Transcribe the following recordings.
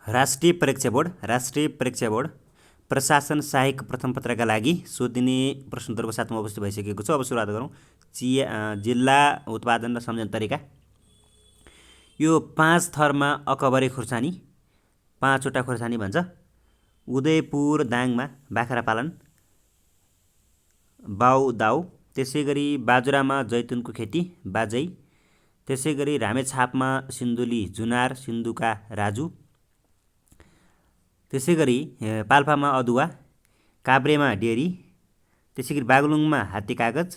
राष्ट्रिय परीक्षा बोर्ड प्रशासन सहायक प्रथम पत्रका लागि सोधिने प्रश्नोत्तरको साथमा उपस्थित भइसकेको छु। अब सुरुवात गरौँ। जिल्ला उत्पादन र सम्झने तरिका। यो 5 थरमा अकबरे खुर्सानी, 5वटा खुर्सानी भन्छ। उदयपुर दाङमा बाख्रा पालन, बाउ दाउ। त्यसै गरी बाजुरामा जैतुनको खेती, बाजै। त्यसै गरी रामेछापमा सिन्धुली जुनार, सिन्धुका राजु। त्यसै गरी पाल्पामा अदुवा, काभ्रेमा डेरी। त्यसै गरी बागलुङमा हात्ती कागज,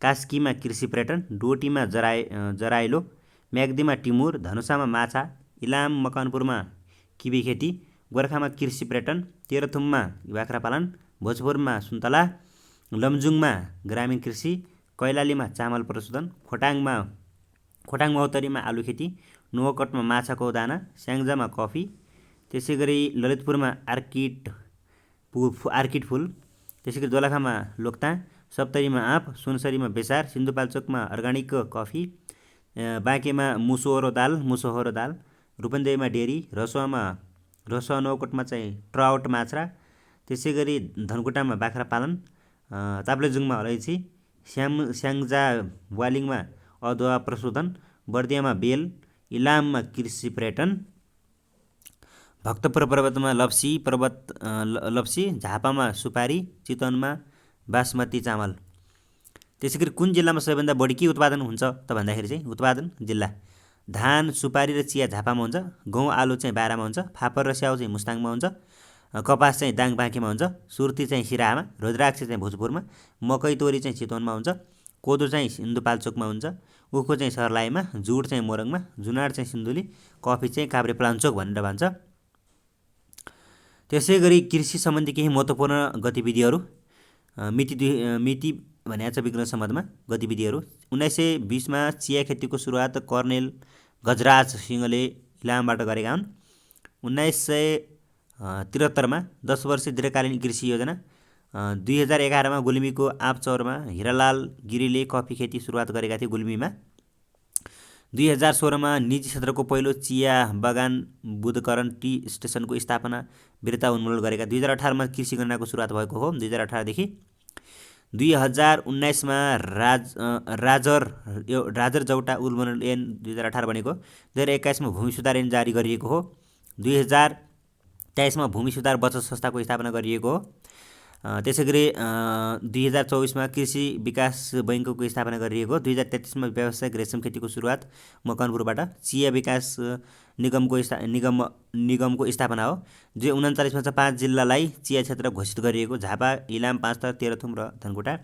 कास्कीमा कृषि पर्यटन, डोटीमा जराइलो, म्याग्दीमा टिमुर, धनुषामा माछा, इलाम मकवानपुरमा किबी खेती, गोर्खामा कृषि पर्यटन, तेह्रथुममा बाख्रा पालन, भोजपुरमा सुन्तला, लमजुङमा ग्रामीण कृषि, कैलालीमा चामल प्रशोधन, खोटाङ महोत्तरीमा आलु खेती, नुवाकोटमा माछाको दाना, स्याङ्जामा कफी। त्यसै गरी ललितपुरमा आर्किड फुल। त्यसै गरी दोलखामा लोक्ता, सप्तरीमा आँप, सुनसरीमा बेसार, सिन्धुपाल्चोकमा अर्गानिक कफी, बाँकेमा मुसोहोरो दाल, रूपन्देहीमा डेरी, रसुवा नुवाकोटमा चाहिँ ट्राउट माछा। त्यसै गरी धनकुटामा बाख्रा पालन, ताप्लेजुङमा अलैँची, स्याङ्जा वालिङमा अदुवा प्रशोधन, बर्दियामा बेल, इलाममा कृषि पर्यटन, भक्तपुर पर्वतमा लप्सी, झापामा सुपारी, चितवनमा बासमती चामल। त्यसै गरी कुन जिल्लामा सबैभन्दा बढी के उत्पादन हुन्छ त भन्दाखेरि चाहिँ उत्पादन जिल्ला धान, सुपारी र चिया झापामा हुन्छ, गहुँ आलु चाहिँ बारामा हुन्छ, फापर र स्याउ चाहिँ मुस्ताङमा हुन्छ, कपास चाहिँ दाङ बाँकेमा हुन्छ, सुर्ती चाहिँ सिराहामा, रुद्राक्ष चाहिँ भोजपुरमा, मकै तोरी चाहिँ चितवनमा हुन्छ, कोदो चाहिँ सिन्धुपाल्चोकमा हुन्छ, उखु चाहिँ सर्लाहीमा, जुट चाहिँ मोरङमा, जुनार चाहिँ सिन्धुली, कफी चाहिँ काभ्रेपलाञ्चोक भनेर भन्छ। त्यसै गरी कृषि सम्बन्धी केही महत्त्वपूर्ण गतिविधिहरू। मिति भनेको छ विक्रम सम्बन्धमा गतिविधिहरू। 1920मा चिया खेतीको सुरुवात कर्नेल गजराज सिंहले इलामबाट गरेका हुन्। 1973मा 10 वर्षीय दीर्घकालीन कृषि योजना। 2011मा गुल्मीको आँपचौरमा हिरालाल गिरीले कफी खेती सुरुवात गरेका थिए गुल्मीमा। 2016मा निजी क्षेत्रको पहिलो चिया बगान बुधकरण टी स्टेसनको स्थापना वीरता उन्मूलन गरेका। 2018मा कृषि गणनाको सुरुवात भएको हो 2018देखि। 2019मा राजर जौटा उन्मूलन ऐन 2018 बनेको। 2021मा भूमि सुधार ऐन जारी गरिएको हो। 2023मा भूमि सुधार बचत संस्थाको स्थापना गरिएको हो। त्यसै गरी 2024मा कृषि विकास बैङ्कको स्थापना गरिएको हो। 2033मा व्यावसायिक रेशम खेतीको सुरुवात मकवानपुरबाट। चिया विकास निगमको स्थापना हो। 2039मा चाहिँ 5 जिल्लालाई चिया क्षेत्र घोषित गरिएको। झापा, इलाम, पाँचथर, तेह्रथुम र धनकुटा।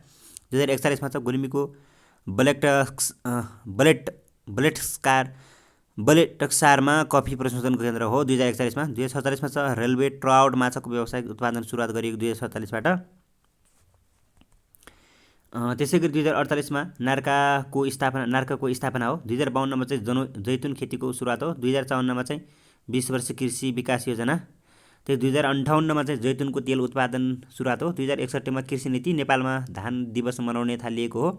2041मा चाहिँ गुल्मीको बलेटक्सारमा कफी प्रशोधनको केन्द्र हो 2041मा। 2047मा चाहिँ रेलवे ट्राउट माछाको व्यावसायिक उत्पादन सुरुवात गरिएको 2047बाट। त्यसै गरी 2048मा नार्काको स्थापना हो। 2052मा चाहिँ जैतुन खेतीको सुरुवात हो। 2054मा चाहिँ 20 वर्ष कृषि विकास योजना। त्यही 2058मा चाहिँ जैतुनको तेल उत्पादन सुरुवात हो। 2061मा कृषि नीति। नेपालमा धान दिवस मनाउने थालिएको हो।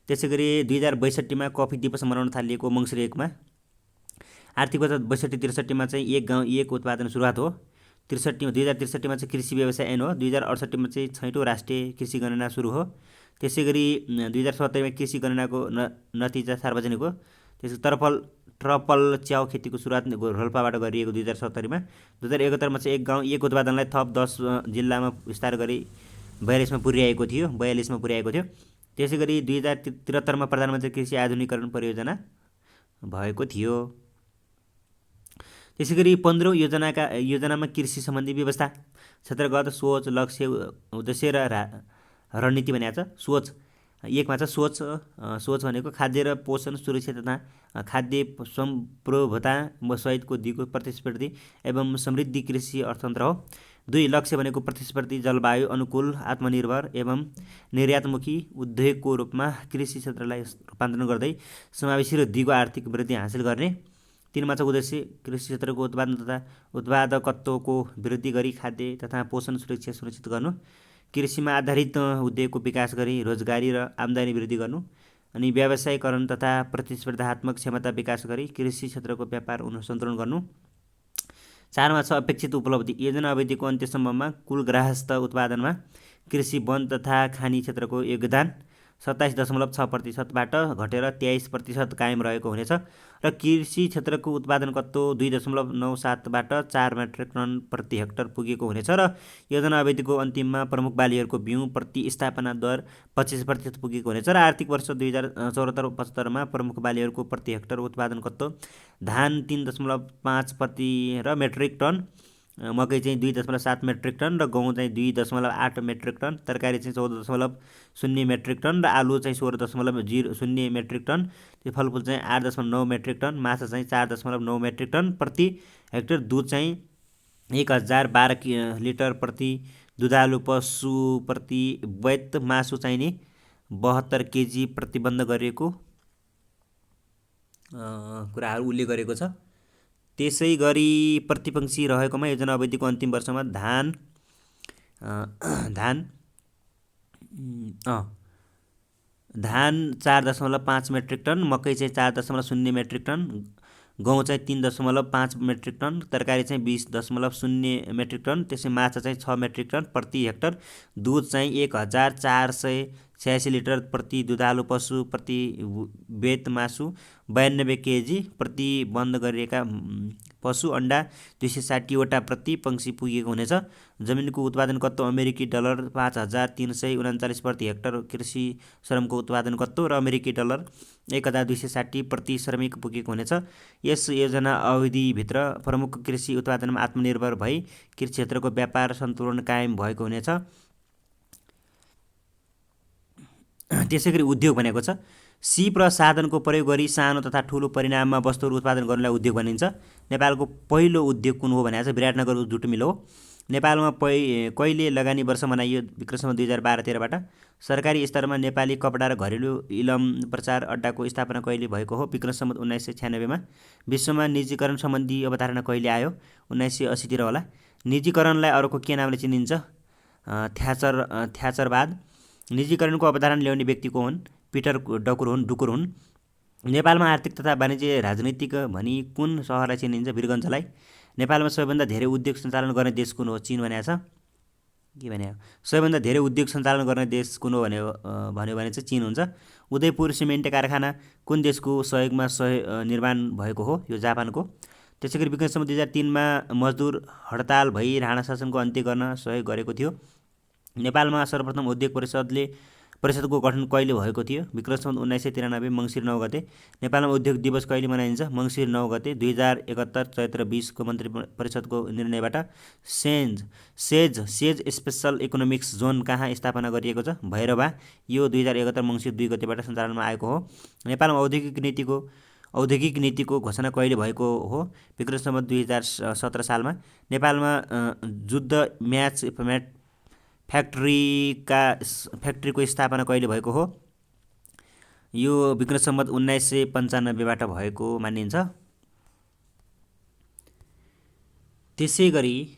त्यसै गरी 2062मा कफी दिवस मनाउन थालिएको मङ्सिर 1मा। आर्थिक वर्ष 62-63मा चाहिँ एक गाउँ एक उत्पादन सुरुवात हो। 2063मा चाहिँ कृषि व्यवसाय ऐन हो। 2068मा चाहिँ 6औँ राष्ट्रिय कृषि गणना सुरु हो। त्यसै गरी 2070मा कृषि गणनाको नतिजा सार्वजनिक हो। त्यसै ट्रपल च्याउ खेतीको सुरुवात रोल्पाबाट गरिएको 2070मा। 2071मा चाहिँ एक गाउँ एक उत्पादनलाई थप 10 जिल्लामा विस्तार गरी 42मा पुर्याएको थियो। त्यसै गरी 2073मा प्रधानमन्त्री कृषि आधुनिकीकरण परियोजना भएको थियो। त्यसै गरी 15औँ योजनामा कृषि सम्बन्धी व्यवस्था, क्षेत्रगत सोच, लक्ष्य, उद्देश्य र रणनीति भनेको छ। सोच 1मा छ सोच भनेको खाद्य र पोषण सुरक्षा तथा खाद्य सम्प्रभुता सहितको दिगो प्रतिस्पर्धी एवं समृद्धि कृषि अर्थतन्त्र हो। 2 लक्ष्य भनेको प्रतिस्पर्धी, जलवायु अनुकूल, आत्मनिर्भर एवं निर्यातमुखी उद्योगको रूपमा कृषि क्षेत्रलाई रूपान्तरण गर्दै समावेशी र दिगो आर्थिक वृद्धि हासिल गर्ने। 3मा छ उद्देश्य कृषि क्षेत्रको उत्पादन तथा उत्पादकत्वको वृद्धि गरी खाद्य तथा पोषण सुरक्षा सुनिश्चित गर्नु। कृषिमा आधारित उद्योगको विकास गरी रोजगारी र आम्दानी वृद्धि गर्नु। अनि व्यावसायीकरण तथा प्रतिस्पर्धात्मक क्षमता विकास गरी कृषि क्षेत्रको व्यापार सन्तुलन गर्नु। 4मा छ अपेक्षित उपलब्धि। योजना अवधिको अन्त्यसम्ममा कुल ग्राहस्थ उत्पादनमा कृषि, वन तथा खानी क्षेत्रको योगदान 27.6%बाट घटेर 23% कायम रहेको हुनेछ र कृषि क्षेत्रको उत्पादन कत्तो 2.97बाट 4 मेट्रिक टन प्रति हेक्टर पुगेको हुनेछ र योजना अवधिको अन्तिममा प्रमुख बालीहरूको बिउँ प्रति स्थापना दर 25% पुगेको हुनेछ र आर्थिक वर्ष 2074-75मा प्रमुख बालीहरूको प्रति हेक्टर उत्पादन कत्तो धान 3.5 र मेट्रिक टन, मकै चाहिँ 2.7 मेट्रिक टन र गहुँ चाहिँ 2.8 मेट्रिक टन, तरकारी चाहिँ 14.0 मेट्रिक टन र आलु चाहिँ 16.0 मेट्रिक टन, त्यो फलफुल चाहिँ 8.9 मेट्रिक टन, माछा चाहिँ 4.9 मेट्रिक टन प्रति हेक्टर, दुध चाहिँ 1012 लिटर प्रति दुधालु पशु प्रति वैत, मासु चाहिने 72 केजी प्रतिबन्ध गरिएको कुराहरू उल्लेख गरेको छ। त्यसै गरी प्रतिपक्षी रहेकोमा योजना अवधिको अन्तिम वर्षमा धान 4.5 मेट्रिक टन, मकै चाहिँ 4.0 मेट्रिक टन, गहुँ चाहिँ 3.5 मेट्रिक टन, तरकारी चाहिँ 20.0 मेट्रिक टन, त्यसै माछा चाहिँ 6 मेट्रिक टन प्रति हेक्टर, दुध चाहिँ 1486 लिटर प्रति दुधालु पशु प्रति वेत, मासु 92 केजी प्रतिबन्ध गरिएका पशु अण्डा 260 वटा प्रति पंक्षी पुगेको हुनेछ। जमिनको उत्पादन कत्तो अमेरिकी डलर 5339 प्रति हेक्टर कृषि श्रमको उत्पादन कत्तो र अमेरिकी डलर 1260 प्रति श्रमिक पुगेको हुनेछ। यस योजना अवधिभित्र प्रमुख कृषि उत्पादनमा आत्मनिर्भर भई कृषि क्षेत्रको व्यापार सन्तुलन कायम भएको हुनेछ। त्यसैगरी उद्योग भनेको छ सिप र साधनको प्रयोग गरी सानो तथा ठुलो परिमाणमा वस्तुहरू उत्पादन गर्नलाई उद्योग भनिन्छ। नेपालको पहिलो उद्योग कुन हो भनेको छ विराटनगर जुट मिल हो। नेपालमा कहिले लगानी वर्ष मनाइयो विक्रम 2012-13बाट। सरकारी स्तरमा नेपाली कपडा र घरेलु इलम प्रचार अड्डाको स्थापना कहिले भएको हो विक्रम 1996मा। विश्वमा निजीकरण सम्बन्धी अवधारणा कहिले आयो 1980तिर होला। निजीकरणलाई अरूको के नामले चिनिन्छ थ्याचरवाद। निजीकरणको अवधारणा ल्याउने व्यक्ति को हुन् पिटर डुकुर हुन्। नेपालमा आर्थिक तथा वाणिज्य राजनीतिक भनी कुन सहरलाई चिनिन्छ वीरगञ्जलाई। नेपालमा सबैभन्दा धेरै उद्योग सञ्चालन गर्ने देश कुन हो चीन भनेको छ। के भन्यो सबैभन्दा धेरै उद्योग सञ्चालन गर्ने देश कुन हो भन्यो भने चाहिँ चीन हुन्छ। उदयपुर सिमेन्ट कारखाना कुन देशको सहयोगमा निर्माण भएको हो यो जापानको। त्यसैगरी विक्रम 2003मा मजदुर हडताल भई राणा शासनको अन्त्य गर्न सहयोग गरेको थियो। नेपालमा सर्वप्रथम उद्योग परिषदको गठन कहिले भएको थियो विक्रम 1993 मङ्सिर 9 गते। नेपालमा उद्योग दिवस कहिले मनाइन्छ मङ्सिर 9 गते। 2071 चैत्र 20को मन्त्री परिषदको निर्णयबाट सेज स्पेसल इकोनोमिक्स जोन कहाँ स्थापना गरिएको छ भैरवा। यो 2071 मङ्सिर 2 गतेबाट सञ्चालनमा आएको हो। नेपालमा औद्योगिक नीतिको घोषणा कहिले भएको हो विक्रम 2017 सालमा। नेपालमा जुद्ध म्याच फ्याक्ट्रीको स्थापना कहिले भएको हो यो विक्रम 1995बाट भएको मानिन्छ। त्यसैगरी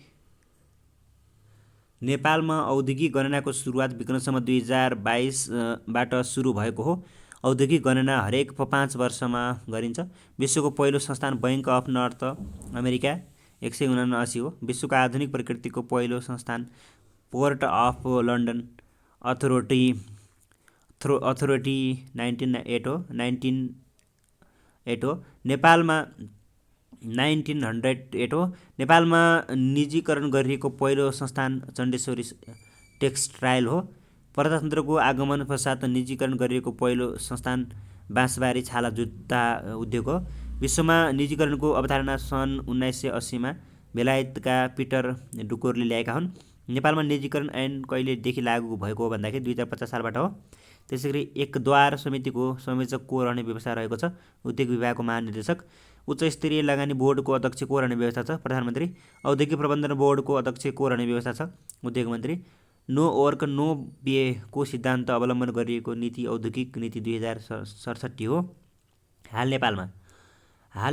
नेपालमा औद्योगिक गणनाको सुरुवात विक्रम 2022बाट सुरु भएको हो। औद्योगिक गणना हरेक 5 वर्षमा गरिन्छ। विश्वको पहिलो संस्थान बैंक अफ नर्थ अमेरिका 179 हो। विश्वको आधुनिक प्रकृतिको पहिलो संस्थान पोर्ट अफ लन्डन अथोरिटी 1908 हो। नेपालमा 1908 हो। नेपालमा निजीकरण गरिएको पहिलो संस्थान चण्डेश्वरी टेक्सटाइल हो। प्रजातन्त्रको आगमन पश्चात निजीकरण गरिएको पहिलो संस्थान बाँसबारी छाला जुत्ता उद्योग हो। विश्वमा निजीकरणको अवधारणा सन् 1980मा बेलायतका पिटर डुकोरले ल्याएका हुन्। नेपालमा निजीकरण ऐन कहिलेदेखि लागू भएको हो भन्दाखेरि 2050 सालबाट हो। त्यसैगरी एकद्वार समितिको संयोजक को रहने व्यवस्था रहेको छ उद्योग विभागको महानिर्देशक। उच्च स्तरीय लगानी बोर्डको अध्यक्ष को रहने व्यवस्था छ प्रधानमन्त्री। औद्योगिक प्रबन्धन बोर्डको अध्यक्ष को रहने व्यवस्था छ उद्योग मन्त्री। नो वर्क नो पे को सिद्धान्त अवलम्बन गरिएको नीति औद्योगिक नीति 2067 हो। हाल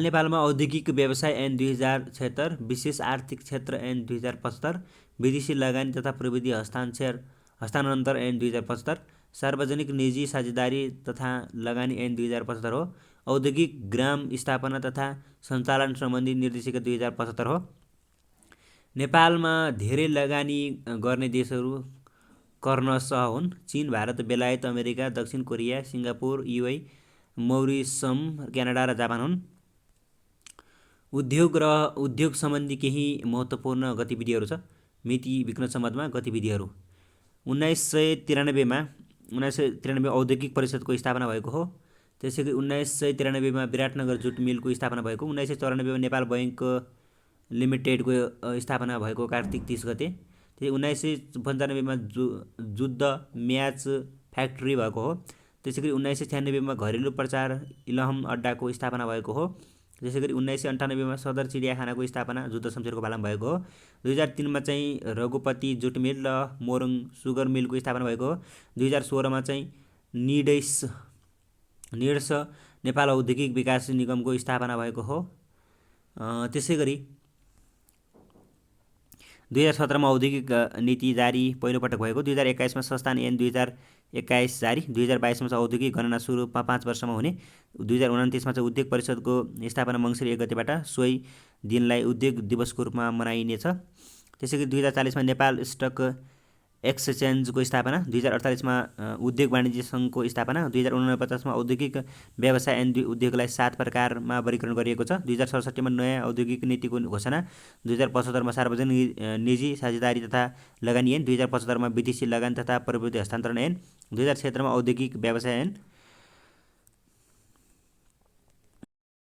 नेपालमा औद्योगिक व्यवसाय ऐन 2076, विशेष आर्थिक क्षेत्र ऐन 2075, विदेशी लगानी तथा प्रविधि हस्तान्तरण ऐन 2075, सार्वजनिक निजी साझेदारी तथा लगानी ऐन 2075 हो। औद्योगिक ग्राम स्थापना तथा सञ्चालन सम्बन्धी निर्देशिका 2075 हो। नेपालमा धेरै लगानी गर्ने देशहरू कर्णसह हुन्। चीन, भारत, बेलायत, अमेरिका, दक्षिण कोरिया, सिङ्गापुर, युए, मौरिसम, क्यानाडा र जापान हुन्। उद्योग सम्बन्धी केही महत्त्वपूर्ण गतिविधिहरू छ। मिति विक्रम सम्बन्धमा गतिविधिहरू 1993 औद्योगिक परिषदको स्थापना भएको हो। त्यसैगरी 1993 विराटनगर जुट मिलको स्थापना भएको। 1994 नेपाल बैंक लिमिटेडको स्थापना भएको कार्तिक 30 गते। 1995 जुद्ध म्याच फ्याक्ट्री भएको हो। त्यसैगरी 1996 घरेलु प्रचार इलहम अड्डाको स्थापना भएको हो। त्यसैगरी 1998 सदर चिडियाखानाको स्थापना जुद्ध शमशेरको पालामा भएको हो। 2003 चाहिँ रघुपति जुट मिल र मोरङ सुगर मिलको स्थापना भएको हो। 2016 चाहिँ निड्स नेपाल औद्योगिक विकास निगमको स्थापना भएको हो। त्यसैगरी 2017 औद्योगिक नीति जारी पहिलोपटक भएको। 2021 संस्थान ऐन 2021 जारी। 2022 औद्योगिक गणना सुरु 5 वर्षमा हुने। 2029 चाहिँ उद्योग परिषदको स्थापना मङ्सिर 1 गतेबाट सोही दिनलाई उद्योग दिवसको रूपमा मनाइनेछ। त्यसैगरी 2040 नेपाल स्टक एक्सचेन्जको स्थापना। 2048 उद्योग वाणिज्य सङ्घको स्थापना। 2049 औद्योगिक व्यवसाय ऐन उद्योगलाई 7 प्रकारमा वर्गीकरण गरिएको छ। 2067 नयाँ औद्योगिक नीतिको घोषणा। 2075 सार्वजनिक निजी साझेदारी तथा लगानी ऐन। 2075 विदेशी लगानी तथा प्रविधि हस्तान्तरण ऐन। 2076 औद्योगिक व्यवसाय ऐन।